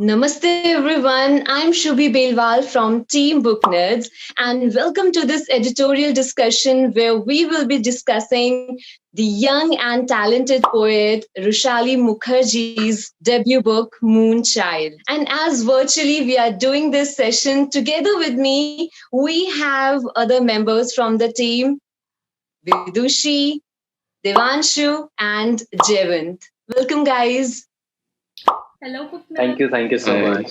Namaste everyone, I'm Shubhi Belwal from Team Booknerds and welcome to this editorial discussion where we will be discussing the young and talented poet Rushali Mukherjee's debut book Moonchild. And as virtually we are doing this session together with me, we have other members from the team, Vidushi, Devanshu and Jevant. Welcome guys. Hello, Booknerds. Thank you so much.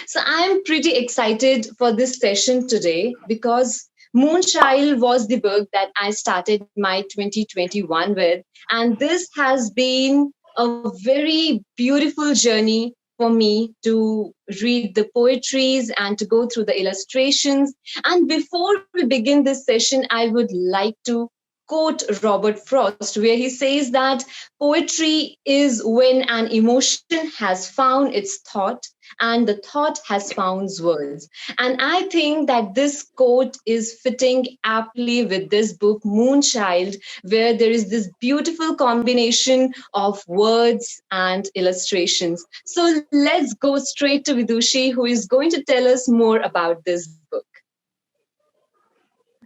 So I'm pretty excited for this session today because Moonchild was the book that I started my 2021 with. And this has been a very beautiful journey for me to read the poetries and to go through the illustrations. And before we begin this session, I would like to quote Robert Frost, where he says that poetry is when an emotion has found its thought and the thought has found words. And I think that this quote is fitting aptly with this book, Moonchild, where there is this beautiful combination of words and illustrations. So let's go straight to Vidushi, who is going to tell us more about this book.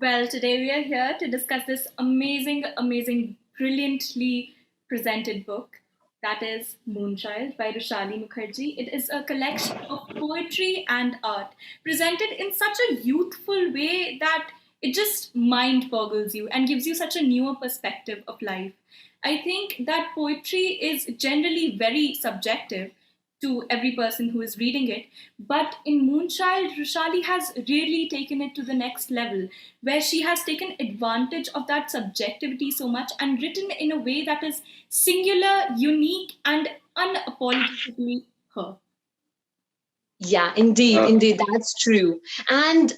Well, today we are here to discuss this amazing, brilliantly presented book that is Moonchild by Rushali Mukherjee. It is a collection of poetry and art presented in such a youthful way that it just mind boggles you and gives you such a newer perspective of life. I think that poetry is generally very subjective to every person who is reading it. But in Moonchild, Rushali has really taken it to the next level, where she has taken advantage of that subjectivity so much and written in a way that is singular, unique, and unapologetically her. Yeah, indeed, that's true. And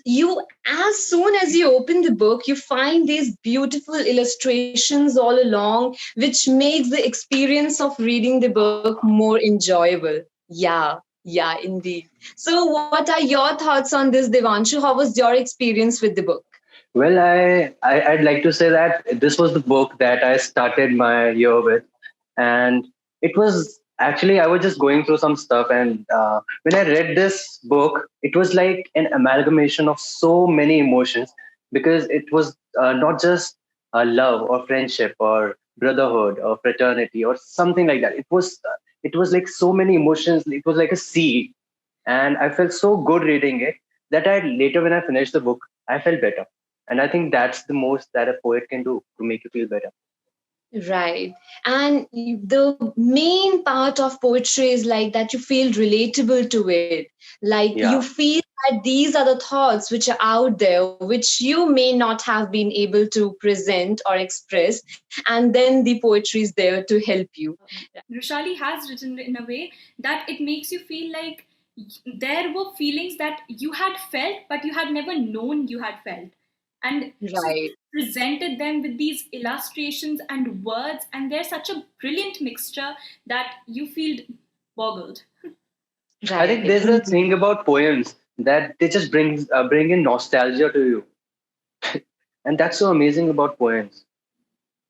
as soon as you open the book, you find these beautiful illustrations all along, which makes the experience of reading the book more enjoyable. Yeah, indeed. So, what are your thoughts on this, Devanshu? How was your experience with the book? Well, I'd like to say that this was the book that I started my year with, and it was actually I was just going through some stuff, and when I read this book, it was like an amalgamation of so many emotions because it was not just love or friendship or brotherhood or fraternity or something like that. It was like so many emotions. It was like a sea, and I felt so good reading it that I later when I finished the book, I felt better. And I think that's the most that a poet can do to make you feel better. Right. And the main part of poetry is like that you feel relatable to it. Like you Yeah. feel that these are the thoughts which are out there, which you may not have been able to present or express. And then the poetry is there to help you. Rushali has written in a way that it makes you feel like there were feelings that you had felt, but you had never known you had felt. And she Right. presented them with these illustrations and words, and they're such a brilliant mixture that you feel boggled. I think Right. there's a thing about poems that they just bring in nostalgia to you, and that's so amazing about poems.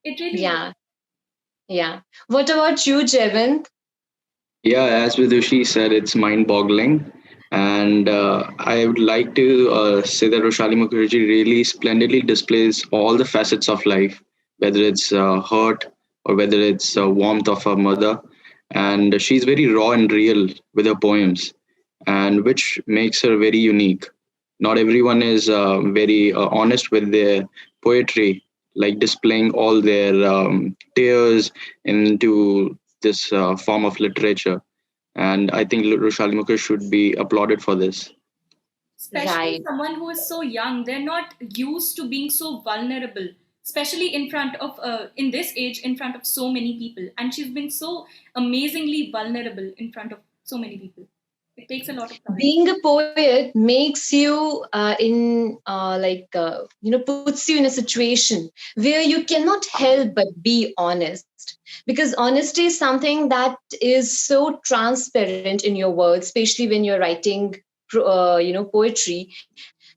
It really is. Yeah. Yeah. What about you, Jevant? Yeah, as Vidushi said, it's mind-boggling, and I would like to say that Roshali Mukherjee really splendidly displays all the facets of life, whether it's hurt or whether it's warmth of her mother, and she's very raw and real with her poems, and which makes her very unique. Not everyone is very honest with their poetry, like displaying all their tears into this form of literature. And I think Roshali Mukherjee should be applauded for this. Especially Right. someone who is so young, they're not used to being so vulnerable, especially in front of in this age, in front of so many people, and she's been so amazingly vulnerable in front of so many people. It takes a lot of courage. Being a poet makes you puts you in a situation where you cannot help but be honest, because honesty is something that is so transparent in your words, especially when you're writing poetry.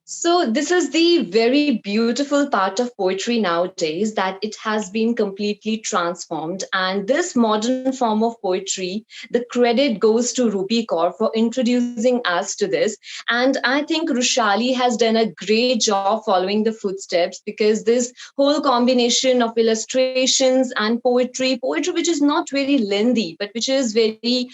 So, this is the very beautiful part of poetry nowadays, that it has been completely transformed. And this modern form of poetry, the credit goes to Rupi Kaur for introducing us to this. And I think Rushali has done a great job following the footsteps, because this whole combination of illustrations and poetry which is not very lengthy, but which is very,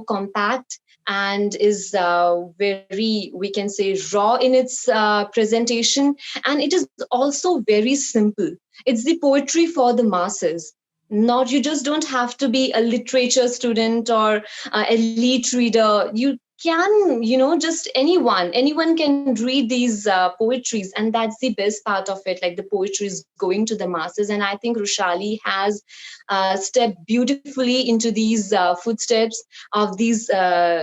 compact, and is very, we can say, raw in its presentation. And it is also very simple. It's the poetry for the masses. Not, you just don't have to be a literature student or elite reader. You can, just anyone can read these poetries, and that's the best part of it. Like, the poetry is going to the masses, and I think Rushali has stepped beautifully into these footsteps of these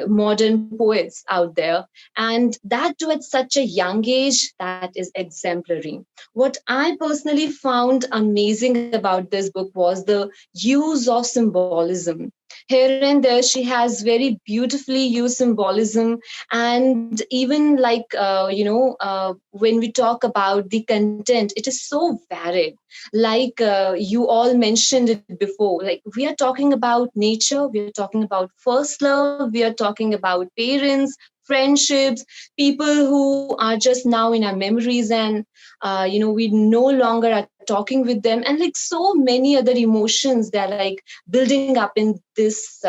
modern poets out there, and that too at such a young age. That is exemplary. What I personally found amazing about this book was the use of symbolism. Here and there, she has very beautifully used symbolism. And even like, when we talk about the content, it is so varied. Like, you all mentioned it before, like, we are talking about nature, we are talking about first love, we are talking about parents, friendships, people who are just now in our memories, and we no longer are talking with them, and like so many other emotions that are like building up in this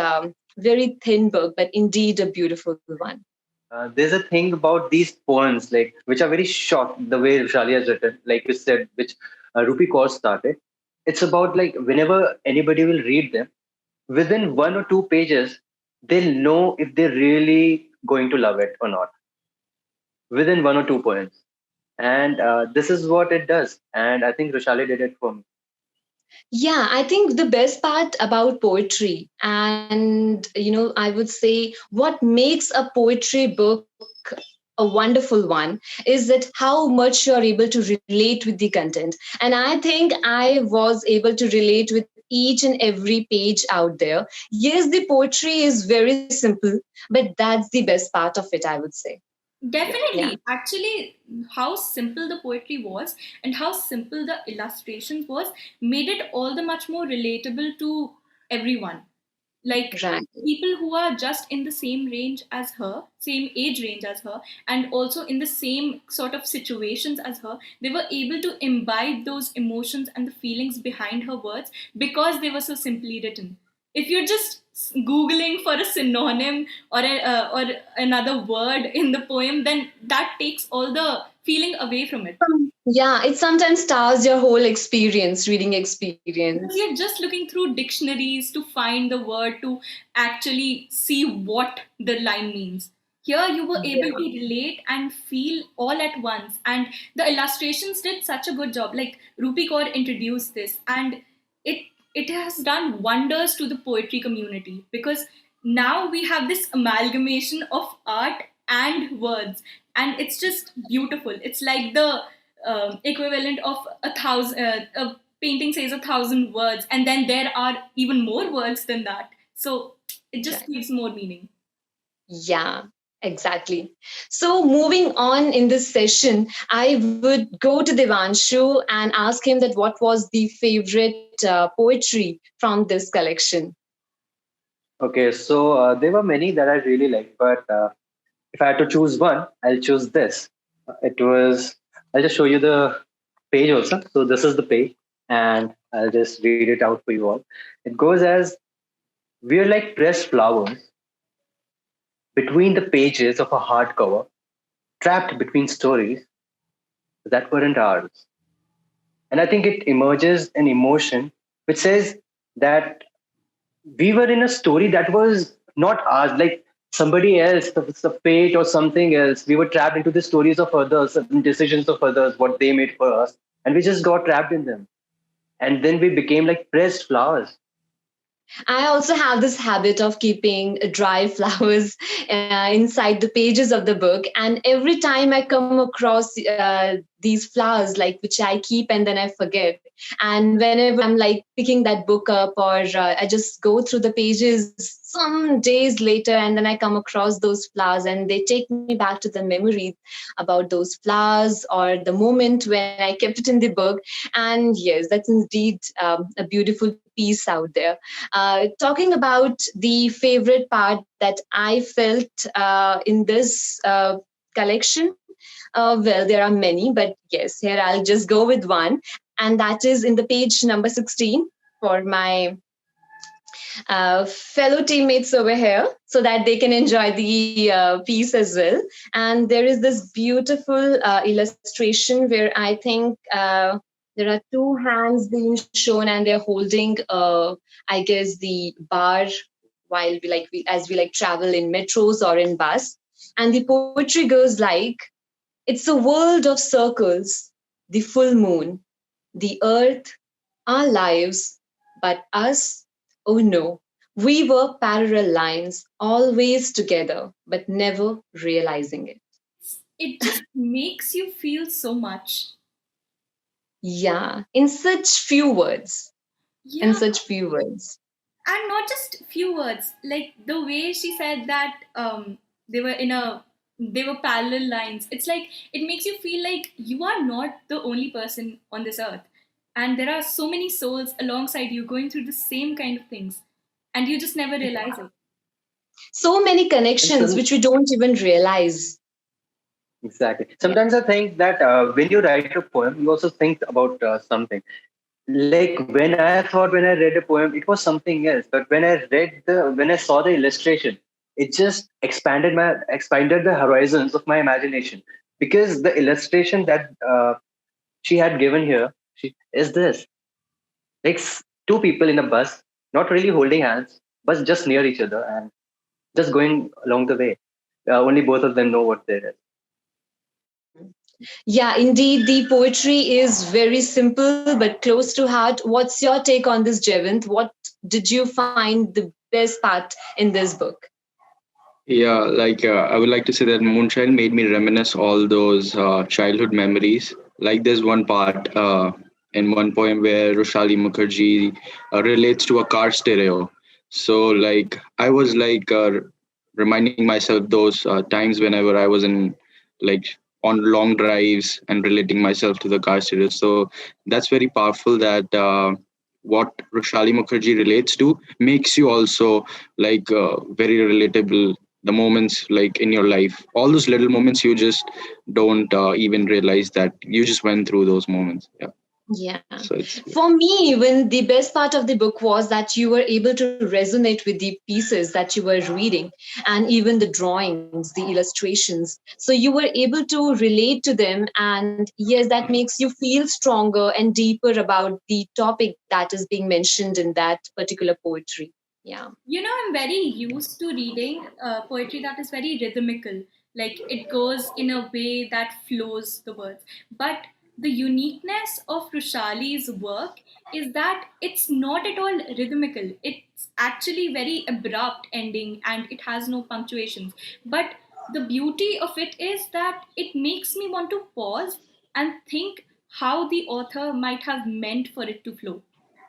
very thin book, but indeed a beautiful one. There's a thing about these poems, like which are very short, the way Rushali has written, like you said, which Rupi Kaur started. It's about like whenever anybody will read them, within 1 or 2 pages, they'll know if they're really going to love it or not. Within 1 or 2 points, and this is what it does. And I think Rushali did it for me. Yeah, I think the best part about poetry, and I would say what makes a poetry book a wonderful one, is that how much you're able to relate with the content. And I think I was able to relate with each and every page out there. Yes, the poetry is very simple, but that's the best part of it, I would say. Yeah. Definitely. Actually, how simple the poetry was and how simple the illustrations was made it all the much more relatable to everyone. Like Right. people who are just in the same range as her, same age range as her, and also in the same sort of situations as her, they were able to imbibe those emotions and the feelings behind her words because they were so simply written. If you're just googling for a synonym or another word in the poem, then that takes all the feeling away from it. Yeah, it sometimes stars your whole experience, reading experience. Because you're just looking through dictionaries to find the word to actually see what the line means. Here you were able to relate and feel all at once, and the illustrations did such a good job. Like Rupi Kaur introduced this, and it it has done wonders to the poetry community because now we have this amalgamation of art and words, and it's just beautiful. It's like the equivalent of a painting says 1,000 words, and then there are even more words than that. So it just Right. gives more meaning. Yeah, exactly. So, moving on in this session, I would go to Devanshu and ask him that what was the favorite poetry from this collection. Okay, so there were many that I really liked, but if I had to choose one, I'll choose this. It was, I'll just show you the page also. So this is the page, and I'll just read it out for you all. It goes as: we're like pressed flowers between the pages of a hardcover, trapped between stories that weren't ours. And I think it emerges an emotion which says that we were in a story that was not ours, like somebody else, the fate or something else. We were trapped into the stories of others, certain decisions of others, what they made for us, and we just got trapped in them. And then we became like pressed flowers. I also have this habit of keeping dry flowers inside the pages of the book. And every time I come across these flowers, like which I keep and then I forget. And whenever I'm like picking that book up, or I just go through the pages some days later, and then I come across those flowers, and they take me back to the memories about those flowers or the moment when I kept it in the book. And yes, that's indeed a beautiful piece out there. Talking about the favorite part that I felt in this collection, well, there are many, but yes, here I'll just go with one, and that is in the page number 16 for my fellow teammates over here, so that they can enjoy the piece as well. And there is this beautiful illustration where I think there are two hands being shown, and they're holding, I guess, the bar while as we like travel in metros or in bus. And the poetry goes like, it's a world of circles, the full moon, the earth, our lives, but us, oh no, we were parallel lines, always together, but never realizing it. It just makes you feel so much. Yeah, in such few words, in Yeah, such few words. and not just few words. Like the way she said that they were in a they were parallel lines. It's like it makes you feel like you are not the only person on this earth, and there are so many souls alongside you going through the same kind of things, and you just never realize it. So many And connections which we don't even realize. exactly. Yeah. Sometimes I think that when you write a poem, you also think about something. Like when I read a poem, it was something else. But when I saw the illustration, it just expanded the horizons of my imagination. Because the illustration that she had given here, she is this like two people in a bus, not really holding hands, but just near each other and just going along the way. Only both of them know what there is. Yeah, indeed, the poetry is very simple but close to heart. What's your take on this, Jevant? What did you find the best part in this book? Yeah, I would like to say that Moonchild made me reminisce all those childhood memories. Like there's one part in one poem where Rushali Mukherjee relates to a car stereo. So I was reminding myself those times whenever I was in like on long drives and relating myself to the car stereo. So that's very powerful that what Rushali Mukherjee relates to makes you also very relatable, the moments like in your life, all those little moments you just don't even realize that you just went through those moments. Yeah, Yeah. so it's For me, even the best part of the book was that you were able to resonate with the pieces that you were reading, and even the drawings, the illustrations. So you were able to relate to them. And yes, that makes you feel stronger and deeper about the topic that is being mentioned in that particular poetry. Yeah. You know, I'm very used to reading poetry that is very rhythmical. Like it goes in a way that flows the words. But the uniqueness of Rushali's work is that it's not at all rhythmical. It's actually very abrupt ending and it has no punctuations. But the beauty of it is that it makes me want to pause and think how the author might have meant for it to flow,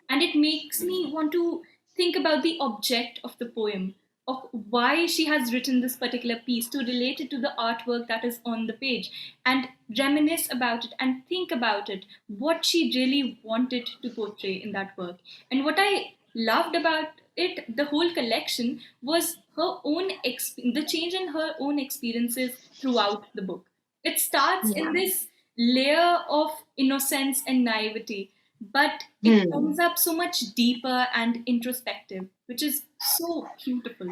and it makes me want to think about the object of the poem, of why she has written this particular piece, to relate it to the artwork that is on the page, and reminisce about it and think about it, what she really wanted to portray in that work. And what I loved about it, the whole collection, was the change in her own experiences throughout the book. It starts in Yeah. this layer of innocence and naivety, but it Hmm. ends up so much deeper and introspective, which is so beautiful.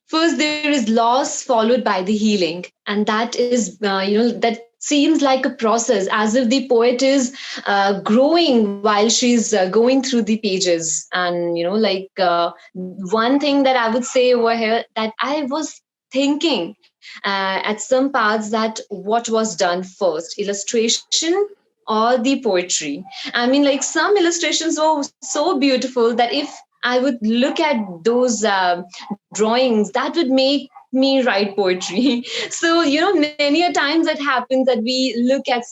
First there is loss followed by the healing, and that is that seems like a process, as if the poet is growing while she's going through the pages. And one thing that I would say over here, that I was thinking at some parts, that what was done first, illustration or the poetry. I mean, like, some illustrations were so beautiful that if I would look at those drawings, that would make me write poetry. So, many a times it happens that we look at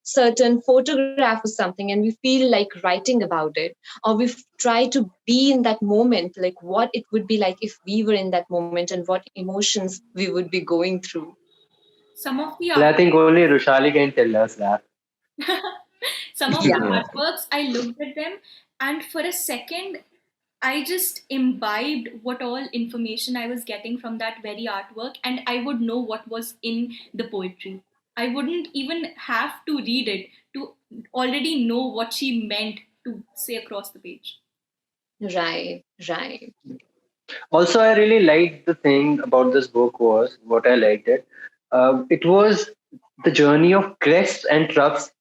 certain photograph or something and we feel like writing about it, or we try to be in that moment, like what it would be like if we were in that moment and what emotions we would be going through. Some of the Well, I art, think only Rushali can tell us that. some of the Yeah. Yeah. artworks, I looked at them, and for a second, I just imbibed what all information I was getting from that very artwork, and I would know what was in the poetry. I wouldn't even have to read it to already know what she meant to say across the page. Right, right. Also, I really liked the thing about this book was what I liked it. It was the journey of crests and troughs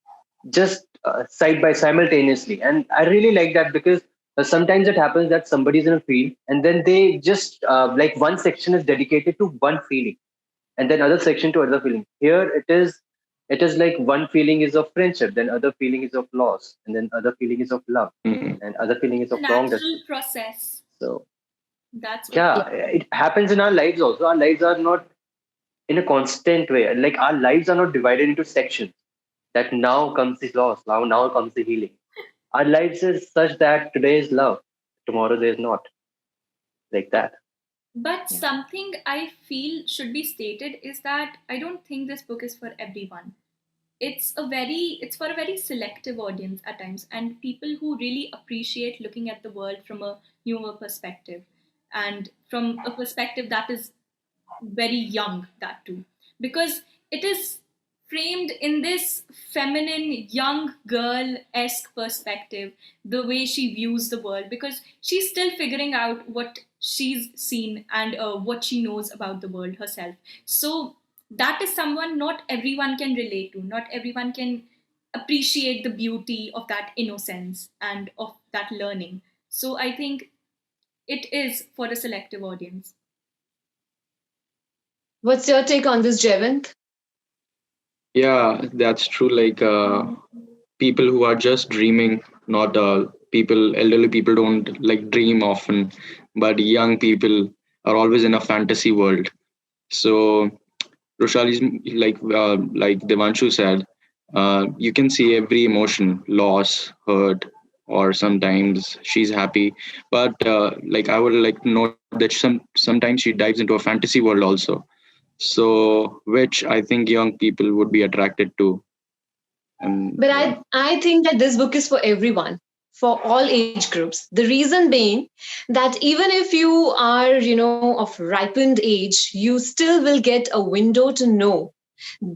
just side by simultaneously, and I really like that because sometimes it happens that somebody's in a field and then they just like one section is dedicated to one feeling and then other section to other feeling. Here it is like one feeling is of friendship, then other feeling is of loss, and then other feeling is of love, Mhm. and other feeling is It's a of wrongness. natural process. So That's what. yeah, it happens in our lives also. Our lives are not in a constant way. Like our lives are not divided into sections. That now comes the loss, now comes the healing. Our lives is such that today is love, tomorrow there is not, like that. But Yeah. something I feel should be stated is that I don't think this book is for everyone. It's for a very selective audience at times, and people who really appreciate looking at the world from a newer perspective, and from a perspective that is very young, that too, because it is framed in this feminine young girl esque perspective, the way she views the world, because she's still figuring out what she's seen and what she knows about the world herself. So that is someone not everyone can relate to, not everyone can appreciate the beauty of that innocence and of that learning. So I think it is for a selective audience. What's your take on this, Jevant? Yeah, that's true. Like people who are just dreaming, not people, elderly people don't like dream often, but young people are always in a fantasy world. So Roshali's like Devanshu said, you can see every emotion, loss, hurt, or sometimes she's happy. But like I would like to note that sometimes she dives into a fantasy world also. So which I think young people would be attracted to. And But yeah. I think that this book is for everyone, for all age groups. The reason being that even if you are, of ripened age, you still will get a window to know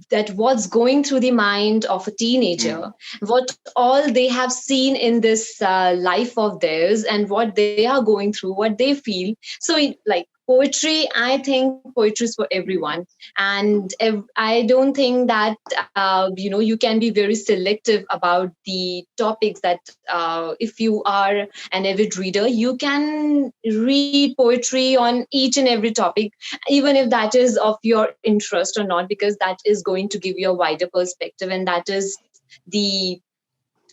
that what's going through the mind of a teenager, Mm. what all they have seen in this life of theirs, and what they are going through, what they feel. So, like poetry, I think poetry is for everyone, and I don't think that you can be very selective about the topics that if you are an avid reader, you can read poetry on each and every topic, even if that is of your interest or not, because that is going to give you a wider perspective, and that is the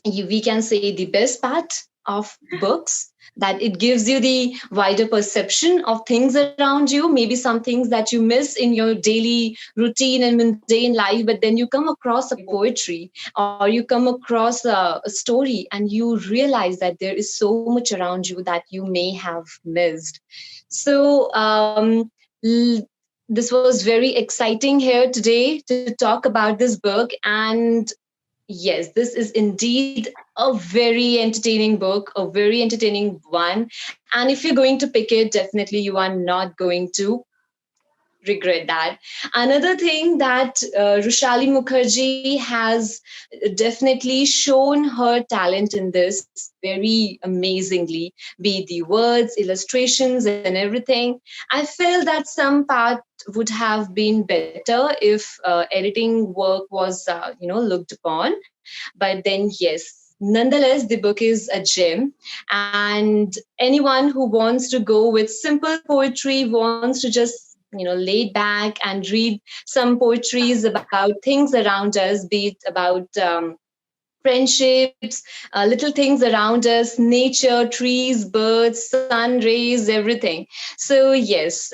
we can say the best part of books, that it gives you the wider perception of things around you, maybe some things that you miss in your daily routine and mundane life, but then you come across a poetry or you come across a story and you realize that there is so much around you that you may have missed. So this was very exciting here today to talk about this book. And yes, this is indeed a very entertaining book, a very entertaining one. And if you're going to pick it, definitely you are not going to regret that. Another thing that Rushali Mukherjee has definitely shown her talent in this very amazingly, be it the words, illustrations, and everything. I feel that some part would have been better if editing work was, looked upon. But then, yes, nonetheless, the book is a gem. And anyone who wants to go with simple poetry, wants to just lay back and read some poetries about things around us, be it about friendships, little things around us, nature, trees, birds, sun rays, everything. So, yes,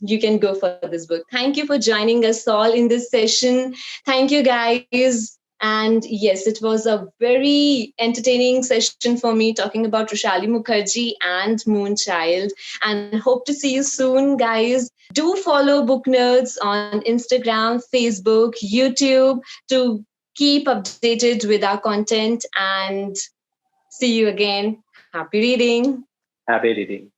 you can go for this book. Thank you for joining us all in this session. Thank you, guys. And yes, it was a very entertaining session for me talking about Rushali Mukherjee and Moonchild. And hope to see you soon, guys. Do follow Book Nerds on Instagram, Facebook, YouTube to keep updated with our content. And see you again. Happy reading. Happy reading.